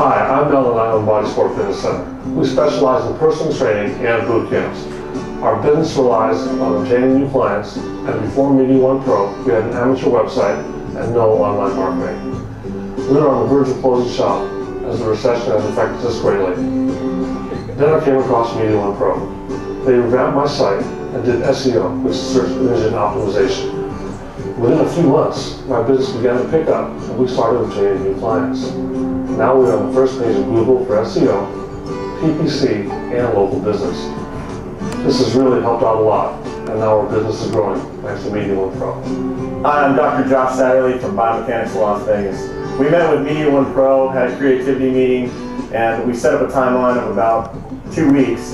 Hi, I'm Mel and I own Body Sport Fitness Center. We specialize in personal training and boot camps. Our business relies on obtaining new clients, and before Media One Pro, we had an amateur website and no online marketing. We were on the verge of closing shop as the recession has affected us greatly. Then I came across Media One Pro. They revamped my site and did SEO, which is search engine optimization. Within a few months, my business began to pick up and we started obtaining new clients. Now we're on the first page of Google for SEO, PPC, and local business. This has really helped out a lot, and now our business is growing thanks to Media One Pro. Hi, I'm Dr. Josh Satterley from Biomechanics Las Vegas. We met with Media One Pro, had a creativity meeting, and we set up a timeline of about 2 weeks.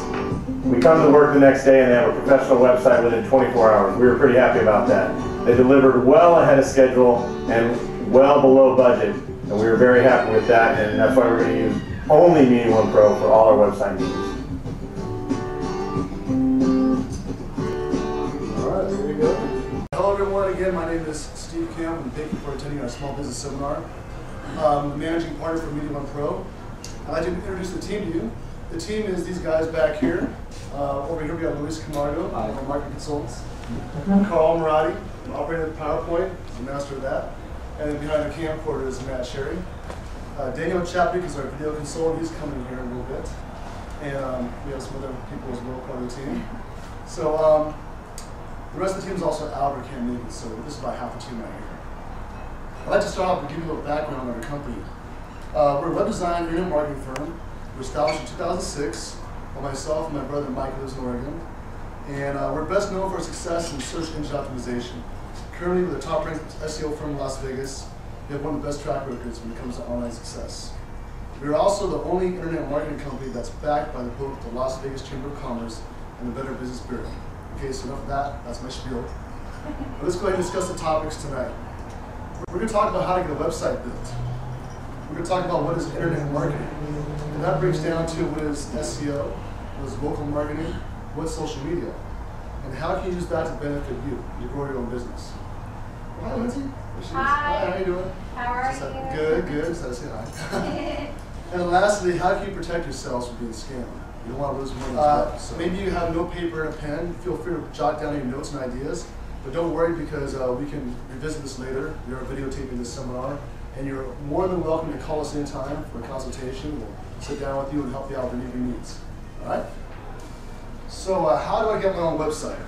We come to work the next day and they have a professional website within 24 hours. We were pretty happy about that. They delivered well ahead of schedule and well below budget, and we were very happy with that, and that's why we're going to use only Media One Pro for all our website needs. All right, there you go. Hello everyone, again, my name is Steve Camp, and thank you for attending our small business seminar. I'm the managing partner for Media One Pro. I'd like to introduce the team to you. The team is these guys back here. Over here we have Luis Camargo, our marketing consultants. Carl Marati, operator of PowerPoint, is a master of that. And then behind the camcorder is Matt Sherry. Daniel Chapik is our video consultant. He's coming here in a little bit. And we have some other people as well part of the team. So the rest of the team is also out or can't make it, so this is about half the team right here. I'd like to start off and give you a little background on our company. We're a web design and internet marketing firm. We were established in 2006 by myself and my brother Mike, who lives in Oregon. And we're best known for our success in search engine optimization. Currently, we're the top-ranked SEO firm in Las Vegas. We have one of the best track records when it comes to online success. We are also the only internet marketing company that's backed by both the Las Vegas Chamber of Commerce and the Better Business Bureau. Okay, so enough of that. That's my spiel. But let's go ahead and discuss the topics tonight. We're going to talk about how to get a website built. We're going to talk about what is internet marketing. And that breaks down to what is SEO, what is local marketing, what's social media, and how can you use that to benefit you to grow your own business. Hi, Lindsay. Hi. Hi, how are you doing? How are you? Good, good. Just had to say hi. And lastly, how can you protect yourselves from being scammed? You don't want to lose money. So maybe you have no paper and a pen. Feel free to jot down your notes and ideas. But don't worry, because we can revisit this later. We are videotaping this seminar. And you're more than welcome to call us anytime for a consultation. We'll sit down with you and help you out with any of your needs. All right? So how do I get my own website?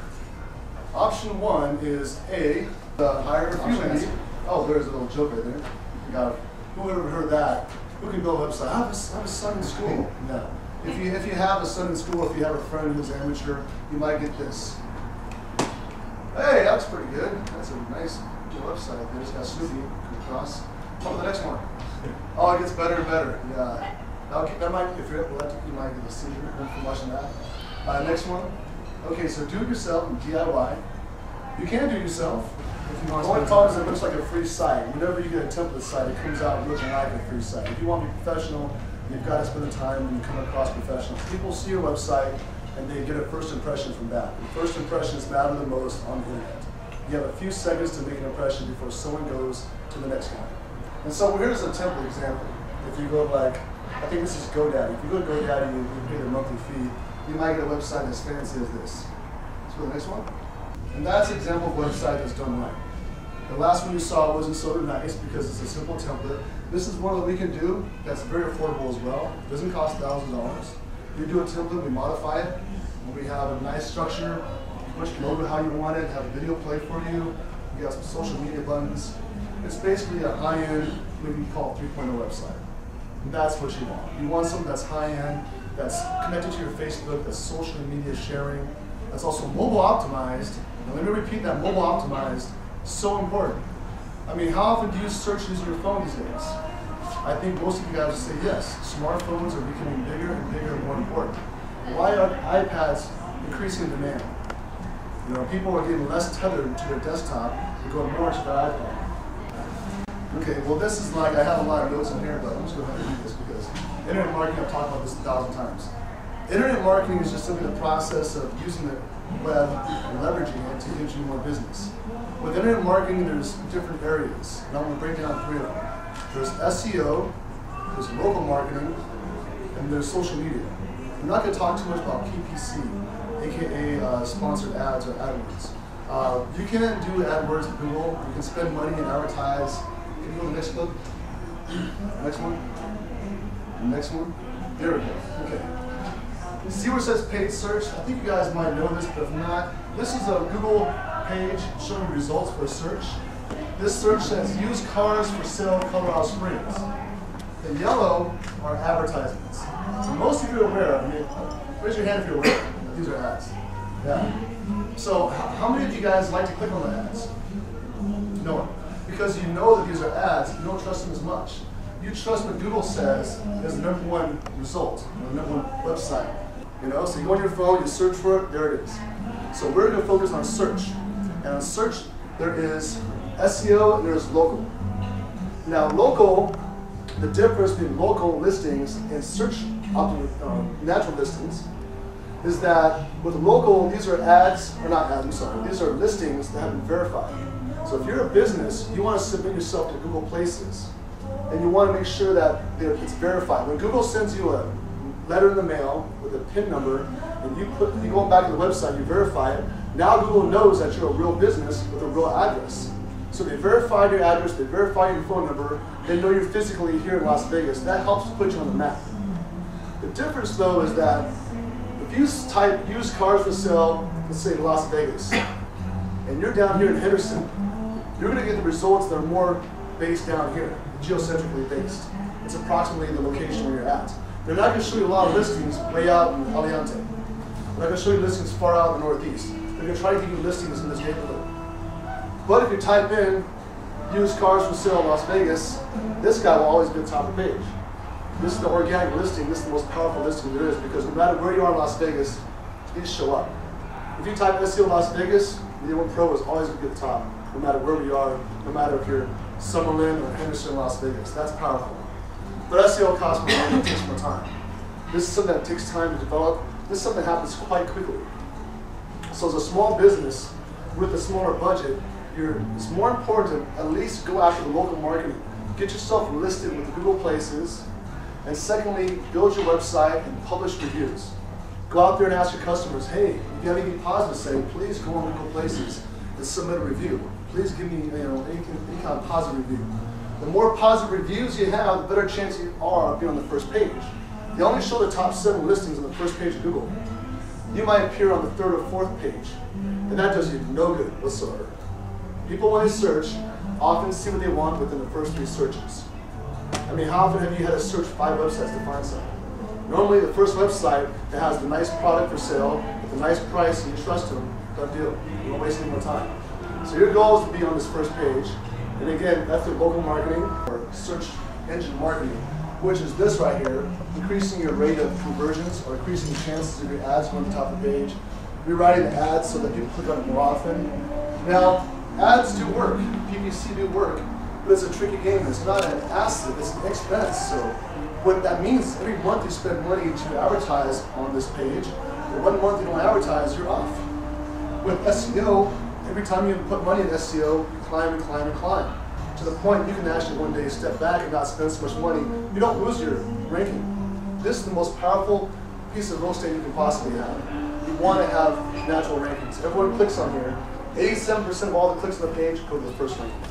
Option one is A, hire a freelancer. Oh, there's a little joke right there. You got, who ever heard that? Who can build a website? I have a son in school. No. If you have a son in school, or if you have a friend who's amateur, you might get this. Hey, that's pretty good. That's a nice website. They just got Snoopy across. On to the next one. Oh, it gets better and better. Yeah. That might, if you're epileptic, you might get a seizure from watching that. Next one. Okay, so do it yourself and DIY. You can do it yourself. The only problem is it looks like a free site. Whenever you get a template site, it comes out looking like a free site. If you want to be professional, you've got to spend the time when you come across professionals. People see your website and they get a first impression from that. The first impressions matter the most on the internet. You have a few seconds to make an impression before someone goes to the next guy. And so here's a template example. If you go like, I think this is GoDaddy. If you go to GoDaddy and you pay the monthly fee, you might get a website as fancy as this. Let's go to the next one. And that's an example of a website that's done right. The last one you saw wasn't so nice because it's a simple template. This is one that we can do that's very affordable as well. It doesn't cost thousands of dollars. We do a template, we modify it, and we have a nice structure. You push the logo how you want it, have a video play for you. We got some social media buttons. It's basically a high-end, maybe you call it 3.0 website. And that's what you want. You want something that's high-end, that's connected to your Facebook, that's social media sharing, that's also mobile optimized. And let me repeat that, mobile optimized, so important. I mean, how often do you search using your phone these days? I think most of you guys would say yes. Smartphones are becoming bigger and bigger and more important. Why are iPads increasing in demand? You know, people are getting less tethered to their desktop and going more to their iPad. Okay, well this is like, I have a lot of notes in here, but I'm just going to read this because internet marketing, I've talked about this 1,000 times. Internet marketing is just simply the process of using the web and leveraging it to get you more business. With internet marketing, there's different areas, and I'm going to break down 3 of them. There's SEO, there's local marketing, and there's social media. I'm not going to talk too much about PPC, aka sponsored ads or AdWords. You can do AdWords with Google. You can spend money and advertise. Can you go to the next clip? Next one? Next one? There we go. Okay. See where it says paid search? I think you guys might know this, but if not, this is a Google page showing results for a search. This search says used cars for sale Colorado Springs. The yellow are advertisements. So most of you are aware of, I mean, raise your hand if you're aware that these are ads. Yeah. So how many of you guys like to click on the ads? No one. Because you know that these are ads, you don't trust them as much. You trust what Google says is the #1 result, the #1 website. You know, so you go on your phone, you search for it, there it is. So we're going to focus on search. And on search, there is SEO and there's local. Now local, the difference between local listings and search natural listings is that with local, these are ads, or not ads, I'm sorry, these are listings that have been verified. So if you're a business, you want to submit yourself to Google Places, and you want to make sure that it's verified. When Google sends you a letter in the mail with a PIN number, and you go back to the website, you verify it, now Google knows that you're a real business with a real address. So they verified your address, they verified your phone number, they know you're physically here in Las Vegas. That helps put you on the map. The difference though is that if you type used cars for sale, let's say Las Vegas, and you're down here in Henderson, you're going to get the results that are more based down here, geocentrically based. It's approximately the location where you're at. They're not going to show you a lot of listings way out in Aliante. They're not going to show you listings far out in the Northeast. They're going to try to give you listings in this neighborhood. But if you type in used cars for sale in Las Vegas, this guy will always be at the top of the page. This is the organic listing. This is the most powerful listing there is because no matter where you are in Las Vegas, these show up. If you type SEO Las Vegas, Media One Pro is always going to be at the top, no matter where we are, no matter if you're Summerlin or Henderson, Las Vegas. That's powerful. But SEO costs more money, it takes more time. This is something that takes time to develop. This is something that happens quite quickly. So as a small business with a smaller budget, it's more important to at least go after the local marketing. Get yourself listed with Google Places. And secondly, build your website and publish reviews. Go out there and ask your customers, hey, if you have anything positive to say, please go on Google Places and submit a review. Please give me any kind of positive review. The more positive reviews you have, the better chance you are of being on the first page. They only show the top 7 listings on the first page of Google. You might appear on the 3rd or 4th page, and that does you no good whatsoever. People, when they search, often see what they want within the first 3 searches. I mean, how often have you had to search 5 websites to find something? Normally, the first website that has the nice product for sale, with a nice price, and you trust them, done deal. You don't waste any more time. So your goal is to be on this first page. And again, that's the local marketing or search engine marketing, which is this right here, increasing your rate of conversions or increasing the chances of your ads going to the top of the page. Rewriting the ads so that people click on it more often. Now, ads do work, PPC do work, but it's a tricky game. It's not an asset, it's an expense. So what that means, every month you spend money to advertise on this page, but 1 month you don't advertise, you're off. With SEO, every time you put money in SEO, you climb and climb and climb. To the point you can actually one day step back and not spend so much money. You don't lose your ranking. This is the most powerful piece of real estate you can possibly have. You want to have natural rankings. Everyone clicks on here. 87% of all the clicks on the page go to the first ranking.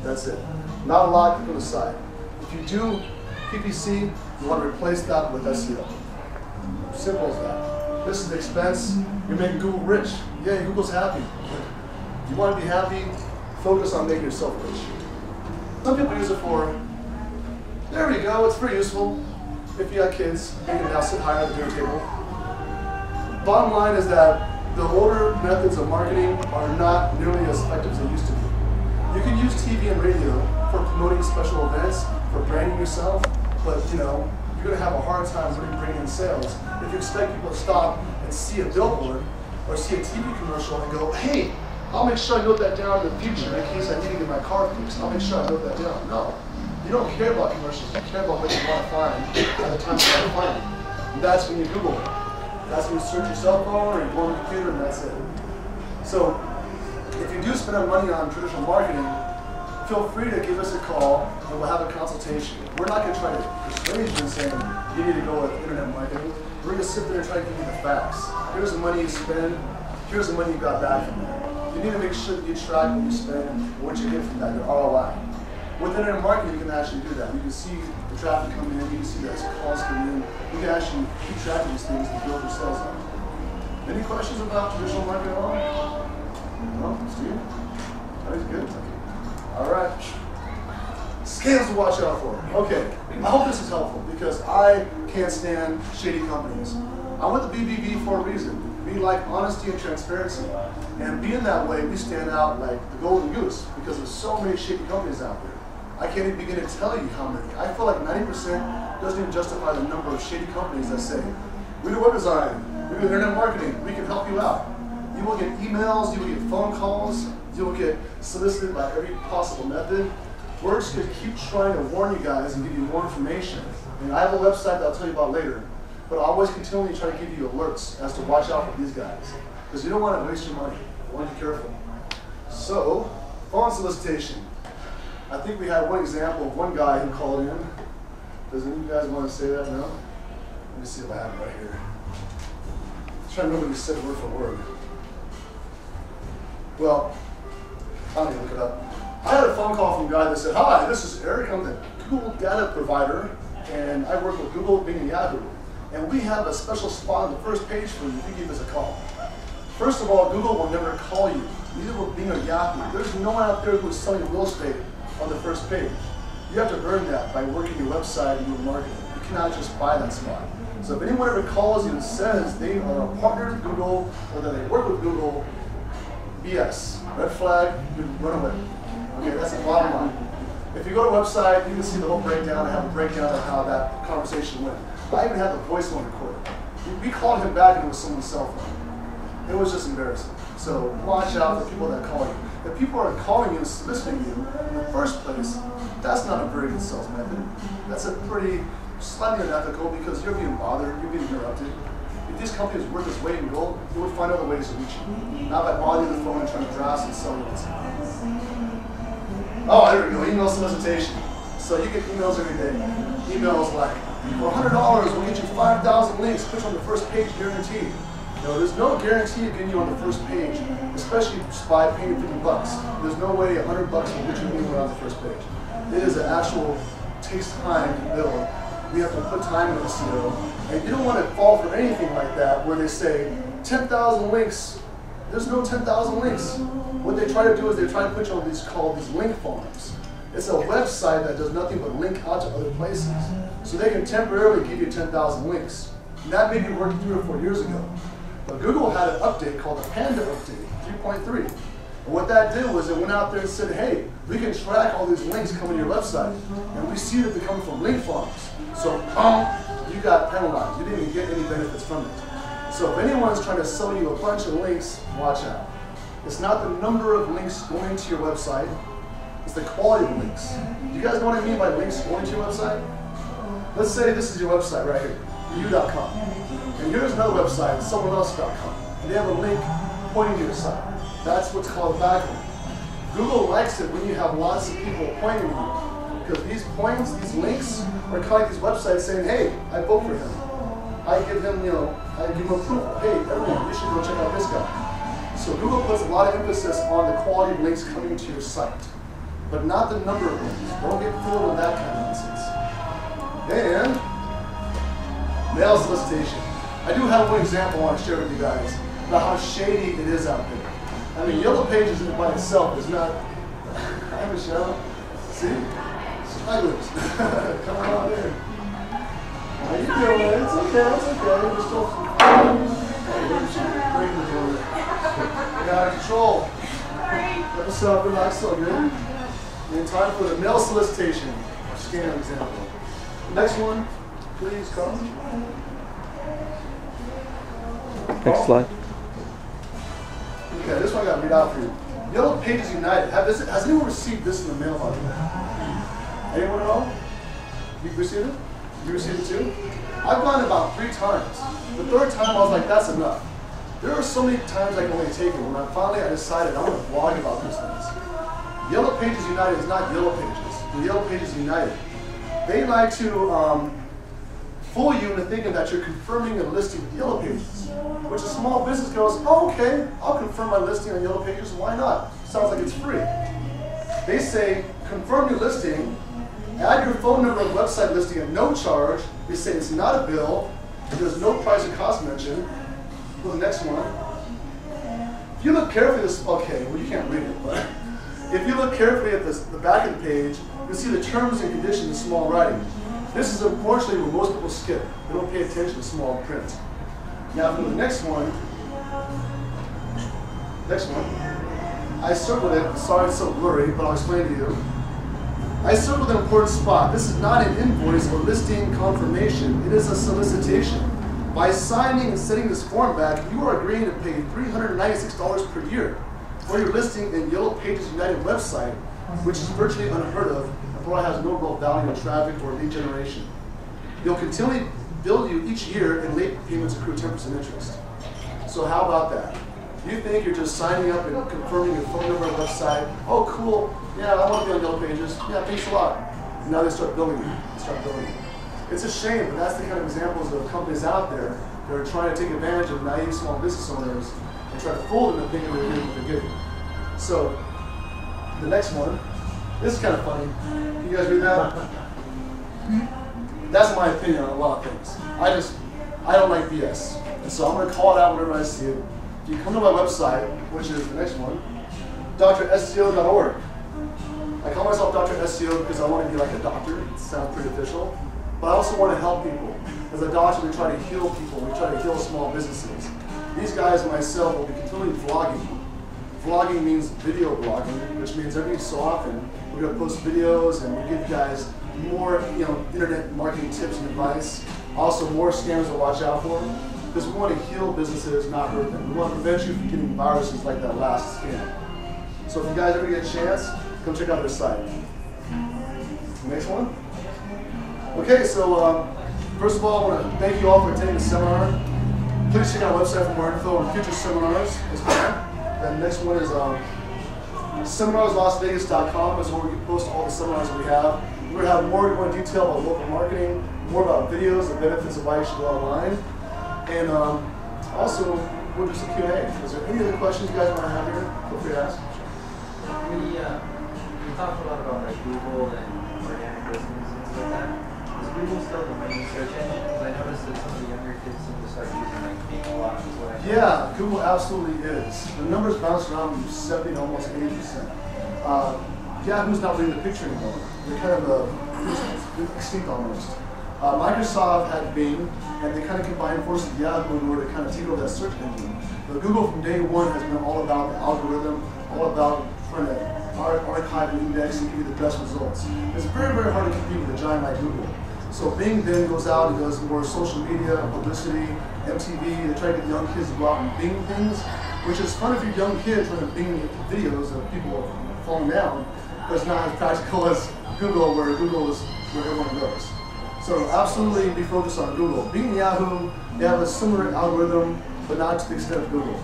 That's it. Not a lot, click on the side. If you do PPC, you want to replace that with SEO. Simple as that. This is the expense. You're making Google rich. Yeah, Google's happy. If you want to be happy, focus on making yourself rich. Some people use it for, there we go, it's pretty useful. If you got kids, they can now sit higher at the dinner table. Bottom line is that the older methods of marketing are not nearly as effective as they used to be. You can use TV and radio for promoting special events, for branding yourself, but you're going to have a hard time really bringing in sales if you expect people to stop and see a billboard or see a TV commercial and go, hey, I'll make sure I note that down in the future in case I need to get my car fixed. I'll make sure I note that down. No. You don't care about commercials. You care about what you want to find at the time you want to find it. And that's when you Google it. That's when you search your cell phone or you go on the computer and that's it. So if you do spend money on traditional marketing, feel free to give us a call and we'll have a consultation. We're not going to try to persuade you and saying you need to go with internet marketing. We're going to sit there and try to give you the facts. Here's the money you spend. Here's the money you got back from there. You need to make sure that you track what you spend and what you get from that, your ROI. With internet marketing, you can actually do that. You can see the traffic coming in, you can see the calls coming in. You can actually keep track of these things and build your sales up. Any questions about traditional marketing at all? No? Steve? That is good. All right. Scams to watch out for. Okay, I hope this is helpful because I can't stand shady companies. I went to BBB for a reason. We like honesty and transparency. And being that way, we stand out like the golden goose because there's so many shady companies out there. I can't even begin to tell you how many. I feel like 90% doesn't even justify the number of shady companies that say, we do web design, we do internet marketing, we can help you out. You will get emails, you will get phone calls, you will get solicited by every possible method. We're just going to keep trying to warn you guys and give you more information. And I have a website that I'll tell you about later, but I'll always continually try to give you alerts as to watch out for these guys. Because you don't want to waste your money. You want to be careful. So, phone solicitation. I think we had one example of one guy who called in. Does any of you guys want to say that now? Let me see if I have it right here. I'm trying to remember what he said word for word. Well, I'll need to look it up. I had a phone call from a guy that said, hi, this is Eric. I'm the Google data provider, and I work with Google, Bing, and Yahoo. And we have a special spot on the first page for you if you give us a call. First of all, Google will never call you. Neither will Bing or Yahoo. There's no one out there who is selling real estate on the first page. You have to earn that by working your website and your marketing. You cannot just buy that spot. So if anyone ever calls you and says they are a partner with Google or that they work with Google, BS. Red flag, you run away. Okay, that's the bottom line. If you go to a website, you can see the whole breakdown. I have a breakdown of how that conversation went. I even have the voice one recorded. We called him back and it was someone's cell phone. It was just embarrassing. So watch out for people that call you. If people are calling you and soliciting you in the first place, that's not a very good sales method. That's a pretty slightly unethical because you're being bothered, you're being interrupted. If these companies were this weight in gold, they would find other ways to reach you. Not by bothering the phone and trying to draft and sell you. Oh, there we go, email solicitation. So you get emails every day. Emails like, for $100, we'll get you 5,000 links, push on the first page, guaranteed. No, there's no guarantee of getting you on the first page, especially by paying $50. There's no way $100 will get you anywhere on the first page. It is an actual, takes time to build. We have to put time into SEO. And you don't want to fall for anything like that where they say 10,000 links. There's no 10,000 links. What they try to do is they try to put you on these called these link farms. It's a website that does nothing but link out to other places. So they can temporarily give you 10,000 links. And that may be working 3 or 4 years ago. But Google had an update called the Panda Update 3.3. And what that did was it went out there and said, hey, we can track all these links coming to your website. And we see that they're coming from link farms. So you got penalized. You didn't even get any benefits from it. So if anyone's trying to sell you a bunch of links, watch out. It's not the number of links going to your website. It's the quality of links. Do you guys know what I mean by links going to your website? Let's say this is your website right here, you.com. And here's another website, someoneelse.com. And they have a link pointing to your site. That's what's called a backlink. Google likes it when you have lots of people pointing to you. Because these points, these links, are kind of like these websites saying, hey, I vote for him. I give him, I give him approval. Hey, everyone, you should go check out this guy. So Google puts a lot of emphasis on the quality of links coming to your site, but not the number of links. Don't get fooled with that kind of nonsense. And mail solicitation. I do have one example I want to share with you guys about how shady it is out there. I mean, Yellow Pages by itself is not. Hi, Michelle. See? Stragglers. Come on in. How you doing? It's okay. We're still breaking the door. You're out of control. What's up? Relax, so good. In time for the mail solicitation scam example. Next one, please, Carl. Next slide. Okay, this one I got to read out for you. Yellow Pages United. Has anyone received this in the mail? Anyone at all? You received it? You received it too? I've gone about 3 times. The 3rd time I was like, that's enough. There are so many times I can only take it. When I decided I'm going to blog about these things. Yellow Pages United is not Yellow Pages. The Yellow Pages United. They like to fool you into thinking that you're confirming a listing with Yellow Pages, which a small business goes, oh, okay, I'll confirm my listing on Yellow Pages, why not? Sounds like it's free. They say, confirm your listing, add your phone number and website listing at no charge. They say it's not a bill, there's no price or cost mentioned. Go to the next one. If you look carefully at this, okay, well you can't read it, but if you look carefully at the back of the page, you'll see the terms and conditions in small writing. This is unfortunately where most people skip. They don't pay attention to small print. Now, for the next one, I circled it. Sorry it's so blurry, but I'll explain to you. I circled an important spot. This is not an invoice or listing confirmation. It is a solicitation. By signing and sending this form back, you are agreeing to pay $396 per year for your listing in Yellow Pages United website, which is virtually unheard of and probably has no real value in traffic or lead generation. They'll continually bill you each year, and late payments accrue 10% interest. So how about that? You think you're just signing up and confirming your phone number and website. Oh, cool. Yeah, I want to be on Yellow Pages. Yeah, thanks a lot. And now they start billing you. It's a shame, but that's the kind of examples of companies out there that are trying to take advantage of naive small business owners and try to fool them into thinking they're doing what they're getting. So, the next one, this is kind of funny. Can you guys read that? That's my opinion on a lot of things. I don't like BS. And so I'm going to call it out whenever I see it. If you come to my website, which is the next one, drsco.org. I call myself Dr. SEO because I want to be like a doctor. It sounds pretty official. But I also want to help people. As a doctor, we try to heal people. We try to heal small businesses. These guys and myself will be continually vlogging. Vlogging means video blogging, which means every so often we're going to post videos and we give you guys more, internet marketing tips and advice. Also, more scams to watch out for. Because we want to heal businesses, not hurt them. We want to prevent you from getting viruses like that last scam. So if you guys ever get a chance, come check out their site. Next one. Okay, so first of all, I want to thank you all for attending the seminar. Please check out our website for more info on future seminars as well. The next one is seminarslasvegas.com is where we can post all the seminars that we have. We're going to have more in detail about local marketing, more about videos, the benefits of why you should go online. And also, we'll do some Q&A. Is there any other questions you guys want to have here? Feel free to ask. We talked a lot about like Google and organic listings and stuff like that. Is Google still the main search engine? Because I noticed that some of the younger kids seem to start using like Bing a lot. Yeah, Google absolutely is. The numbers bounce around from 70 to almost 80%. Yahoo's not really in the picture anymore. They're kind of extinct almost. Microsoft had Bing, and they kind of combined forces with Yahoo in order to kind of take over that search engine. But Google from day one has been all about the algorithm, all about trying to archive and index and give you the best results. It's very, very hard to compete with a giant like Google. So Bing then goes out and does more social media, publicity, MTV. They try to get young kids to go out and Bing things, which is fun if you're a young kid trying to Bing videos of people falling down, but it's not as practical as Google, where Google is where everyone goes. So absolutely be focused on Google. Bing and Yahoo, they have a similar algorithm, but not to the extent of Google.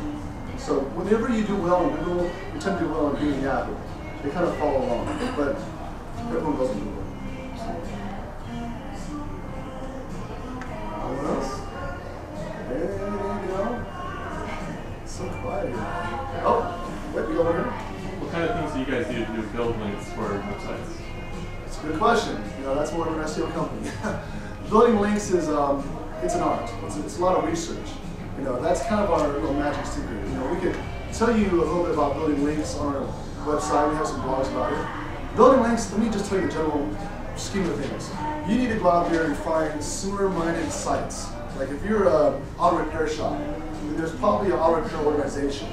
So whenever you do well in Google, you tend to do well in Bing and Yahoo. They kind of follow along, but everyone goes to Google. Anyone else? There you go. So quiet. Oh, wait, we go over here. What kind of things do you guys do to build links for websites? That's a good question. That's more of an SEO company. Building links is it's an art. It's a lot of research. That's kind of our little magic secret. We could tell you a little bit about building links on our website. We have some blogs about it. Building links, let me just tell you the general scheme of things. You need to go out there and find similar-minded sites. Like if you're an auto repair shop, then there's probably an auto repair organization.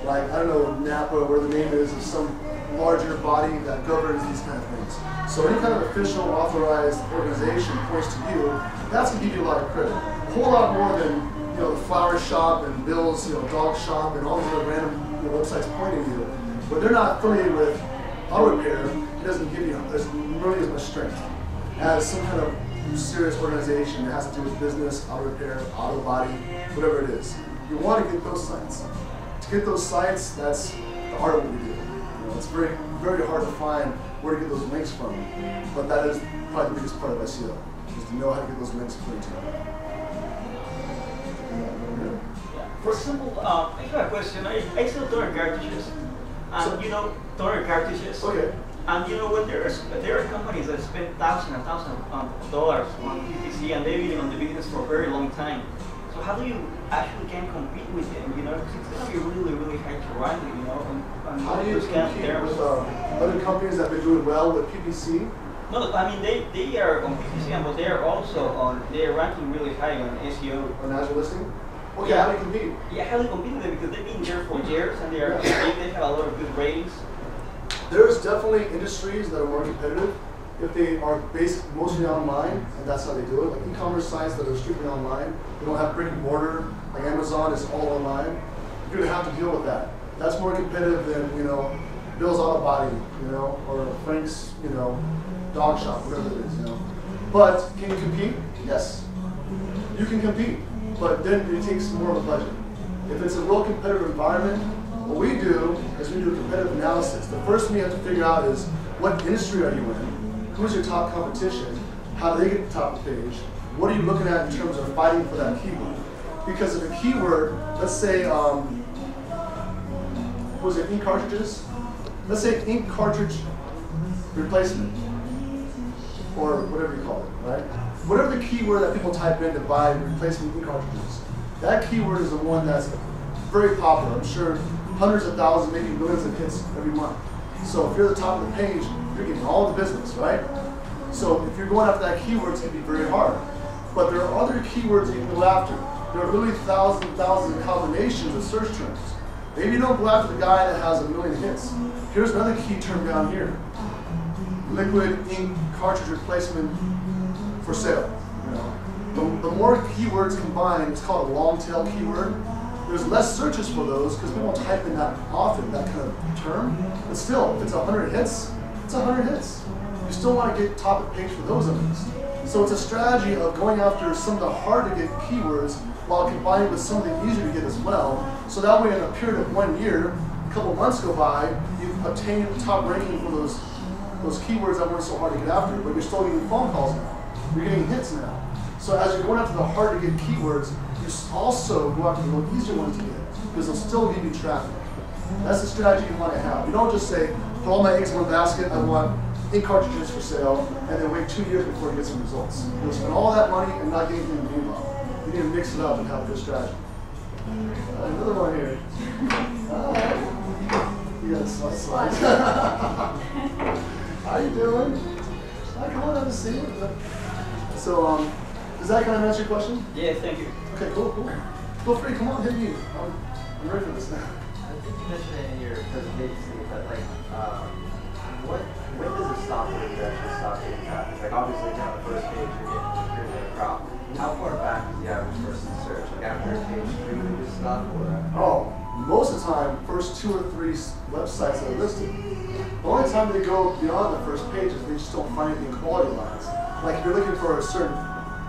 Like, I don't know, NAPA, where the name is of some larger body that governs these kind of things. So any kind of official, authorized organization points to you, that's going to give you a lot of credit. A whole lot more than the flower shop and Bill's dog shop and all these other random websites pointing to you. But they're not affiliated with auto repair. It doesn't give you really as much strength as some kind of serious organization that has to do with business, auto repair, auto body, whatever it is. You want to get those sites. To get those sites, that's the art of what we do. it's very, very hard to find where to get those links from. But that is probably the biggest part of SEO, is to know how to get those links clear to you. For example, I have a question. I sell toner cartridges, and you know, toner cartridges. Okay. And you know, when there are companies that spend thousands and thousands of dollars on PPC, and they've been on the business for a very long time. So how do you actually can compete with them? You know, because it's going to be really, really high to rank. You know, and How do you compete with other companies that have been doing well with PPC? No, I mean they are on PPC, but they are also on. They are ranking really high on SEO. On Azure listing? Okay, Yeah. how do you compete? Yeah, how do you compete with them? Because they've been there for years, and they have a lot of good ratings. There's definitely industries that are more competitive if they are based mostly online, and that's how they do it. Like e-commerce sites that are strictly online, they don't have brick and mortar. Like Amazon is all online. You're gonna have to deal with that. That's more competitive than, you know, Bill's Auto Body, you know, or Frank's, you know, dog shop, whatever it is, you know. But can you compete? Yes, you can compete, but then it takes more of a budget. If it's a real competitive environment, what we do is we do a competitive analysis. The first thing you have to figure out is what industry are you in? Who's your top competition? How do they get to the top of the page? What are you looking at in terms of fighting for that keyword? Because if a keyword, let's say, what was it, ink cartridges? Let's say ink cartridge replacement, or whatever you call it, right? Whatever the keyword that people type in to buy replacement ink cartridges, that keyword is the one that's very popular. I'm sure hundreds of thousands, maybe millions of hits every month. So if you're at the top of the page, you're getting all the business, right? So if you're going after that keyword, it's going to be very hard. But there are other keywords you can go after. There are literally thousands and thousands of combinations of search terms. Maybe you don't go after the guy that has 1 million hits. Here's another key term down here. Liquid ink cartridge replacement for sale. You know, the more keywords combined, it's called a long tail keyword. There's less searches for those because people don't type in that often, that kind of term. But still, if it's 100 hits, it's 100 hits. You still want to get top of page for those at least. So it's a strategy of going after some of the hard to get keywords while combining with some of the easier to get as well. So that way in a period of 1 year, a couple of months go by, you've obtained top ranking for those keywords that weren't so hard to get after, but you're still getting phone calls now. You're getting hits now. So as you're going after the hard to get keywords, you also go after the easier ones to get, because they'll still give you traffic. That's the strategy you want to have. You don't just say, put all my eggs in one basket, I want ink cartridges for sale, and then wait 2 years before you get some results. You'll spend all that money and not get anything meanwhile. You need to mix it up and have a good strategy. Another one here. You got a slice. How you doing? Hi, come on, have a seat. So, does that kind of answer your question? Yeah, thank you. Okay, cool. Feel free, come on, hit me. I'm ready for this now. I think you mentioned it in your presentation, Steve, but like, when does it stop where you actually stop getting traffic? Like obviously if you're on the first page, you're getting a crop. How far back is the average person search? Like after page 3 they just stop, or? Oh, most of the time, first 2 or 3 websites that are listed. The only time they go beyond the first page is they just don't find anything quality-wise. Like if you're looking for a certain,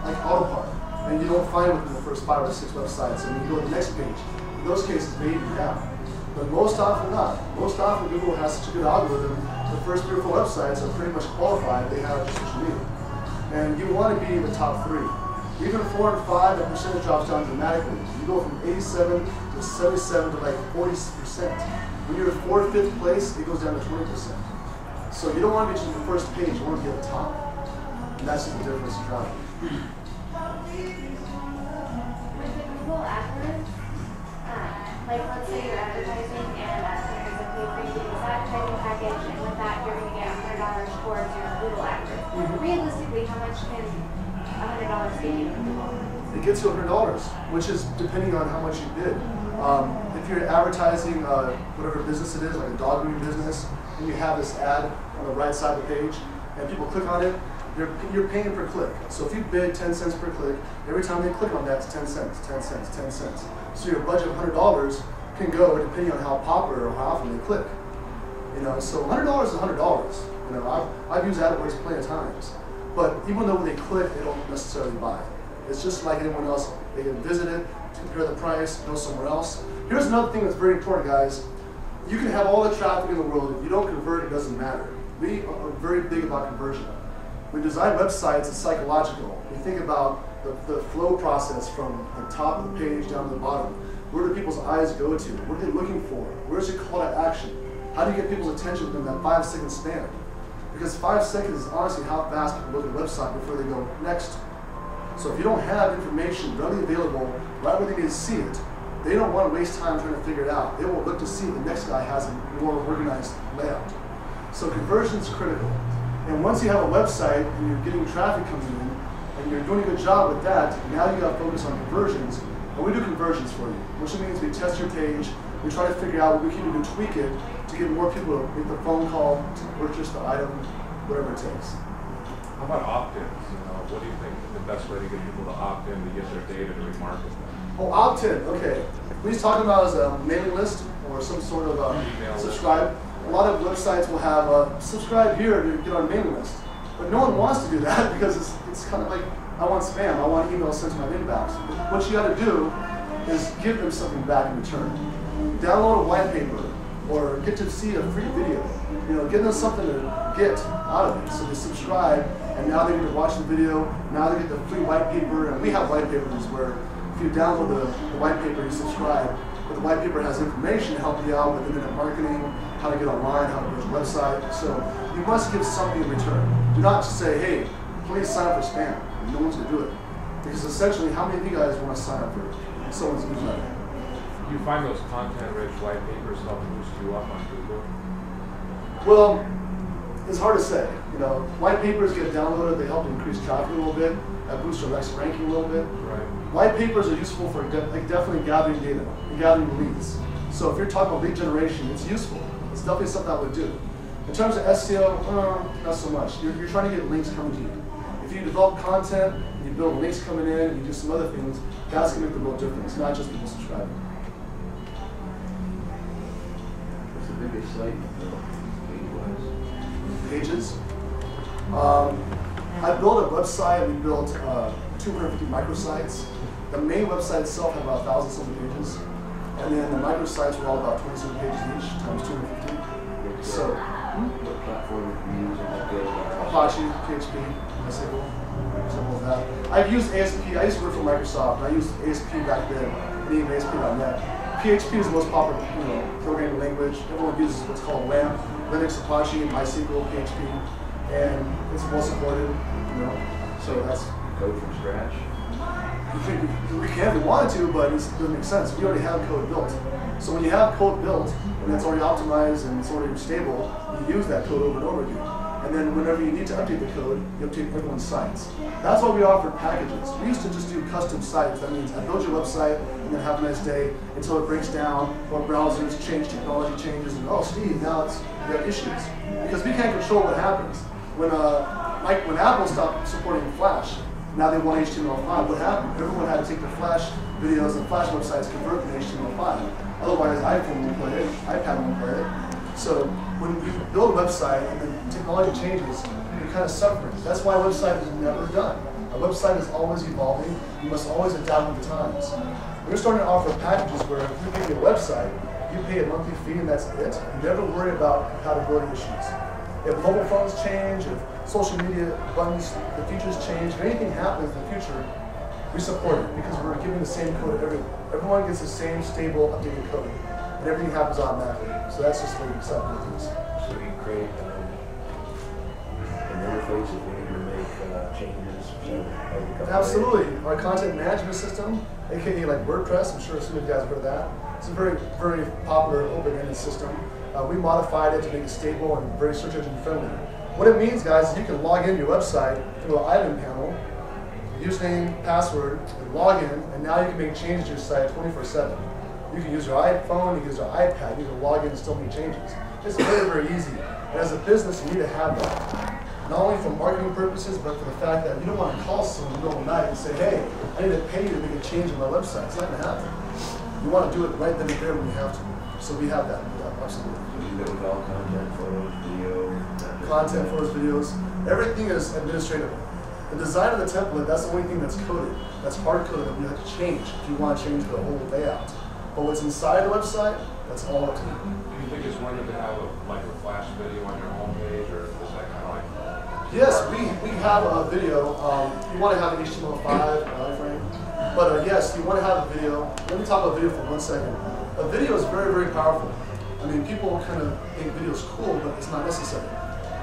like auto part, and you don't find it within the first 5 or 6 websites, and you go to the next page. In those cases, they even down. But most often not. Most often Google has such a good algorithm, the first 3 or 4 websites are pretty much qualified, they have just what you need. And you want to be in the top 3. Even 4 and 5, that percentage drops down dramatically. You go from 87 to 77 to like 40%. When you're in 4th, 5th place, it goes down to 20%. So you don't want to be just the first page, you want to be at the top. And that's just the difference in traffic. With the Google AdWords, like let's say you're advertising and there's a pay for use advertising package, and with that you're going to get $100 towards your Google AdWords. Realistically, how much can $100 get you in Google? It gets you $100, which is depending on how much you bid. If you're advertising whatever business it is, like a dog grooming business, and you have this ad on the right side of the page, and people click on it, you're paying per click. So if you bid 10 cents per click, every time they click on that, it's 10 cents, 10 cents, 10 cents. So your budget of $100 can go depending on how popular or how often they click. You know, so $100 is $100. You know, I've used AdWords plenty of times. But even though when they click, they don't necessarily buy. It's just like anyone else. They can visit it, compare the price, go somewhere else. Here's another thing that's very important, guys. You can have all the traffic in the world. If you don't convert, it doesn't matter. We are very big about conversion. We design websites, it's psychological. We think about the flow process from the top of the page down to the bottom. Where do people's eyes go to? What are they looking for? Where's your call to action? How do you get people's attention within that 5-second span? Because 5 seconds is honestly how fast people look at a website before they go next. So if you don't have information readily available right where they need to see it, they don't want to waste time trying to figure it out. They will look to see if the next guy has a more organized layout. So conversion is critical. And once you have a website and you're getting traffic coming in, and you're doing a good job with that, now you got to focus on conversions. And we do conversions for you, which means we test your page, we try to figure out what we can do to tweak it to get more people to make the phone call to purchase the item, whatever it takes. How about opt-ins? What do you think is the best way to get people to opt in to get their data to remarket them? Oh, opt-in, okay. What he's talking about is a mailing list or some sort of subscribe. A lot of websites will have subscribe here to get on a mailing list. But no one wants to do that because it's kind of like, I want spam, I want emails sent to my inbox. What you got to do is give them something back in return. Download a white paper or get to see a free video. Give them something to get out of it. So they subscribe, and now they get to watch the video, now they get the free white paper, and we have white papers where if you download the white paper, you subscribe, but the white paper has information to help you out with internet marketing, how to get online, how to build a website. So you must give something in return. Do not just say, hey, please sign up for spam. No one's going to do it. Because essentially, how many of you guys want to sign up for someone's newsletter? Do you find those content-rich white papers help boost you up on Google? Well, it's hard to say. White papers get downloaded, they help increase traffic a little bit, that boosts your next ranking a little bit. Right. White papers are useful for definitely gathering data and gathering leads. So if you're talking about lead generation, it's useful. It's definitely something I would do. In terms of SEO, not so much. You're trying to get links coming to you. If you develop content, and you build links coming in, and you do some other things, that's going to make the real difference, not just people subscribing. What's the biggest site Pages. I built a website, we built 250 microsites. The main website itself had about 1,000-something pages. And then the microsites were all about 27 pages each, times 250. So, what platform are you using to build? Apache, PHP, MySQL, some of that. I've used ASP, I used to work for Microsoft, and I used ASP back then, named ASP.NET. PHP is the most popular programming language. Everyone uses what's called LAMP, Linux, Apache, MySQL, PHP, and it's well supported, So that's Code from scratch? we can if we wanted to, but it doesn't make sense. We already have code built. So when you have code built, and it's already optimized and it's already stable, you use that code over and over again. And then whenever you need to update the code, you update everyone's sites. That's why we offer packages. We used to just do custom sites. That means I build your website and then have a nice day until it breaks down, or browsers change, technology changes, and oh, Steve, now we have issues. Because we can't control what happens. When Apple stopped supporting Flash, now they want HTML5. What happened? Everyone had to take their Flash videos and Flash websites, convert them to HTML5. Otherwise, iPhone won't play it, iPad won't play it. So when you build a website and the technology changes, you're kind of suffering. That's why a website is never done. A website is always evolving. You must always adapt with the times. We're starting to offer packages where if you give me a website, you pay a monthly fee and that's it. You never worry about compatibility issues. If mobile phones change, if social media buttons, the features change, if anything happens in the future, we support it because we're giving the same code to everyone. Everyone gets the same stable, updated code, and everything happens automatically. So that's just the exciting things. So you create an interface if we need to make changes. Absolutely. Our content management system, aka like WordPress, I'm sure some of you guys have heard of that. It's a very, very popular open-ended system. We modified it to make it stable and very search engine friendly. What it means, guys, is you can log into your website through an item panel, username, password, and log in, and now you can make changes to your site 24/7. You can use your iPhone, you can use your iPad, you can log in and still make changes. It's very, very easy. And as a business, you need to have that. Not only for marketing purposes, but for the fact that you don't want to call someone in the middle of the night and say, hey, I need to pay you to make a change on my website. It's not going to happen. You want to do it right then and there when you have to. So we have that. Yeah, absolutely. You go with all content, photos, video. Content, photos, videos. Everything is administratable. The design of the template, that's the only thing that's coded. That's hard coded that we have to change if you want to change the whole layout. But what's inside the website, that's all up to you. Do you think it's worth it to have like a flash video on your homepage, or is that kind of like? Yes, we have a video. You want to have an HTML5 frame, but yes, you want to have a video. Let me talk about video for 1 second. A video is very, very powerful. I mean, people kind of think video is cool, but it's not necessary.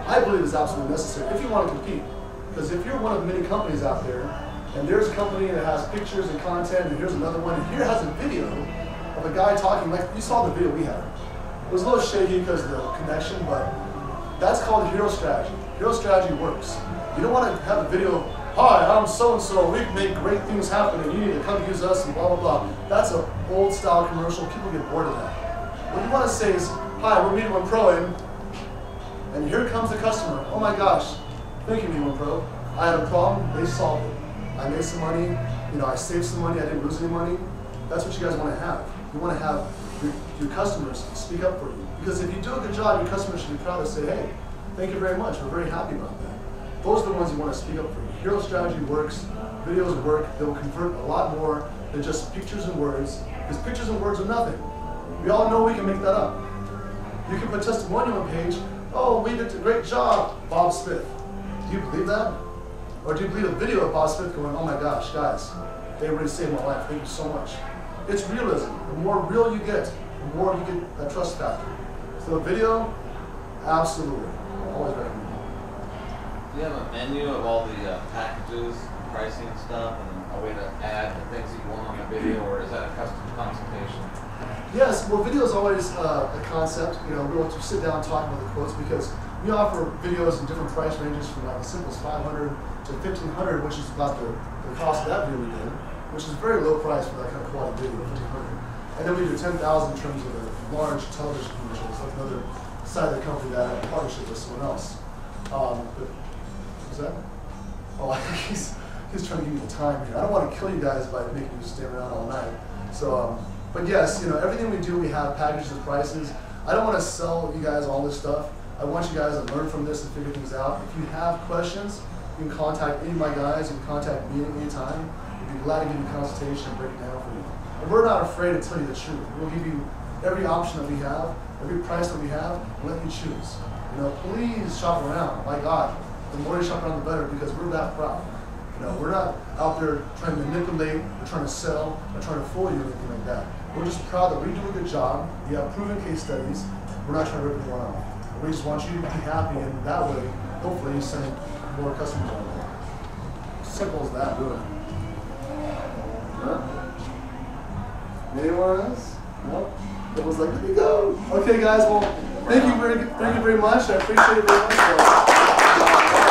I believe it's absolutely necessary if you want to compete. Because if you're one of many companies out there, and there's a company that has pictures and content, and here's another one, and here has a video of a guy talking, like you saw the video we had. It was a little shaky because of the connection, but that's called hero strategy. Hero strategy works. You don't want to have a video, hi, I'm so-and-so, we make great things happen, and you need to come use us, and blah, blah, blah. That's an old style commercial. People get bored of that. What you want to say is, hi, we're Media One Pro, and here comes the customer. Oh my gosh, thank you, Media One Pro. I had a problem, they solved it. I made some money, I saved some money, I didn't lose any money. That's what you guys want to have. You want to have your customers speak up for you. Because if you do a good job, your customers should be proud to say, hey, thank you very much, we're very happy about that. Those are the ones you want to speak up for you. Hero strategy works, videos work, they will convert a lot more than just pictures and words, because pictures and words are nothing. We all know we can make that up. You can put testimonial on page, oh, we did a great job, Bob Smith. Do you believe that? Or do you believe a video of Bob Smith going, oh my gosh, guys, they really saved my life, thank you so much. It's realism. The more real you get, the more you get that trust factor. So a video, absolutely, I always recommend it. Do you have a menu of all the packages, pricing and stuff, and a way to add the things that you want on the video, or is that a custom consultation? Yes, well, video is always a concept. We'll sit down and talk about the quotes because we offer videos in different price ranges from like as simple as $500 to $1,500, which is about the cost of that video we did, which is very low price for that kind of quality video, $1,500. And then we do $10,000 in terms of the large television commercials. That's another side of the company that had a partnership with someone else. But what's that? Oh, he's trying to give me the time here. I don't want to kill you guys by making you stay around all night. So, but yes, everything we do, we have packages of prices. I don't want to sell you guys all this stuff. I want you guys to learn from this and figure things out. If you have questions, you can contact any of my guys. You can contact me at any time. We'd be glad to give you a consultation and break it down for you. And we're not afraid to tell you the truth. We'll give you every option that we have, every price that we have, and let you choose. Please shop around. My God, the more you shop around, the better, because we're that proud. We're not out there trying to manipulate, or trying to sell, or trying to fool you, or anything like that. We're just proud that we do a good job. We have proven case studies. We're not trying to rip anyone off. We just want you to be happy, and that way, hopefully, you send more customers on there. Simple as that, really. Anyone else? No? It was like, let me go. Okay, guys. Well, thank you very much. I appreciate it very much.